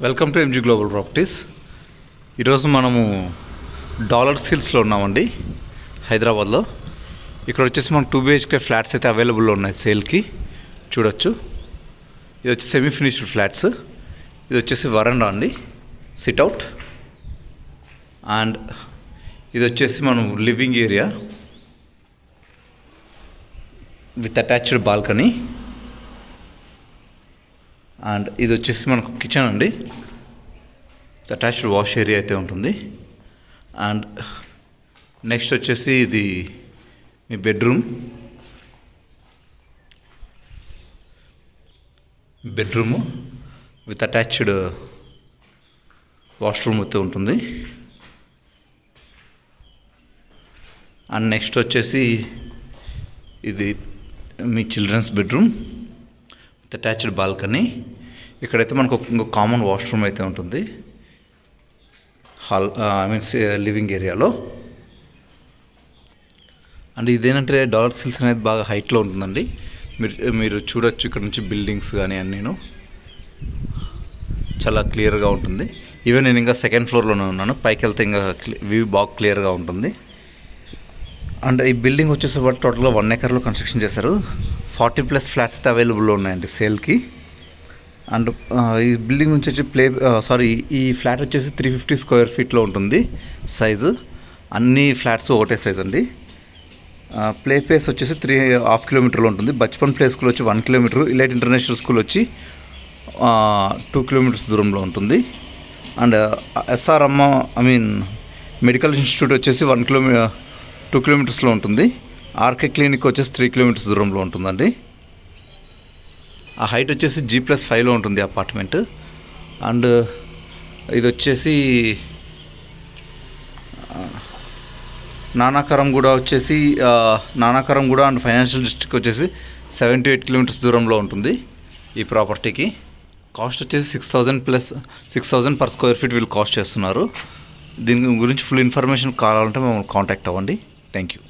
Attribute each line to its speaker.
Speaker 1: Welcome to MG global properties. ఈరోజు మనము dollar సిల్స్లో ఉన్నామండి, హైదరాబాద్లో. ఇక్కడ వచ్చేసి మనకు 2 BHK ఫ్లాట్స్ అయితే అవైలబుల్లో ఉన్నాయి సేల్కి. చూడొచ్చు, ఇది వచ్చి సెమీ ఫినిష్డ్ ఫ్లాట్స్. ఇది వచ్చేసి వరండా అండి, సిట్అవుట్. అండ్ ఇది వచ్చేసి మనం living area with attached balcony. And ఇది వచ్చేసి మనకు కిచెన్ అండి, అటాచ్డ్ వాష్ ఏరియా అయితే ఉంటుంది. అండ్ నెక్స్ట్ వచ్చేసి ఇది మీ బెడ్రూమ్ విత్ అటాచ్డ్ వాష్రూమ్ అయితే ఉంటుంది. అండ్ నెక్స్ట్ వచ్చేసి ఇది మీ children's bedroom with attached balcony. ఇక్కడైతే మనకు ఇంకో కామన్ వాష్రూమ్ అయితే ఉంటుంది హాల్, లివింగ్ ఏరియాలో. అండ్ ఇదేంటంటే డాలర్ సిల్స్ అనేది బాగా హైట్లో ఉంటుందండి. మీరు చూడొచ్చు, ఇక్కడ నుంచి బిల్డింగ్స్ కానీ అన్నీను చాలా క్లియర్గా ఉంటుంది. ఈవెన్ నేను ఇంకా సెకండ్ ఫ్లోర్లోనే ఉన్నాను, పైకి వెళ్తే ఇంకా వ్యూ బాగా క్లియర్గా ఉంటుంది. అండ్ ఈ బిల్డింగ్ వచ్చేసేపాటు టోటల్గా 1 acreలో కన్స్ట్రక్షన్ చేశారు. 40+ ఫ్లాట్స్ అయితే అవైలబుల్లో ఉన్నాయండి సేల్కి. అండ్ ఈ బిల్డింగ్ నుంచి వచ్చి ఈ ఫ్లాట్ వచ్చేసి 350 square feetలో ఉంటుంది సైజు. అన్ని ఫ్లాట్స్ ఒకటే సైజ్ అండి. ప్లే ప్లేస్ వచ్చేసి 3.5 kilometers ఉంటుంది. బచ్పన్ ప్లే స్కూల్ వచ్చి 1 kilometer, ఇలైట్ ఇంటర్నేషనల్ స్కూల్ వచ్చి 2 kilometers దూరంలో ఉంటుంది. అండ్ ఎస్ఆర్ఎమ్ మెడికల్ ఇన్స్టిట్యూట్ వచ్చేసి 2 kilometersలో ఉంటుంది. ఆర్కే క్లినిక్ వచ్చేసి 3 kilometers దూరంలో ఉంటుందండి. ఆ హైట్ వచ్చేసి G+5లో ఉంటుంది అపార్ట్మెంట్. అండ్ ఇది వచ్చేసి నానాకరంగూడ అండ్ ఫైనాన్షియల్ డిస్ట్రిక్ట్ వచ్చేసి 7 to 8 kilometers దూరంలో ఉంటుంది ఈ ప్రాపర్టీకి. కాస్ట్ వచ్చేసి 6,000 per square feet వీళ్ళు కాస్ట్ చేస్తున్నారు. దీని గురించి ఫుల్ ఇన్ఫర్మేషన్ కావాలంటే మమ్మల్ని కాంటాక్ట్ అవ్వండి. Thank you.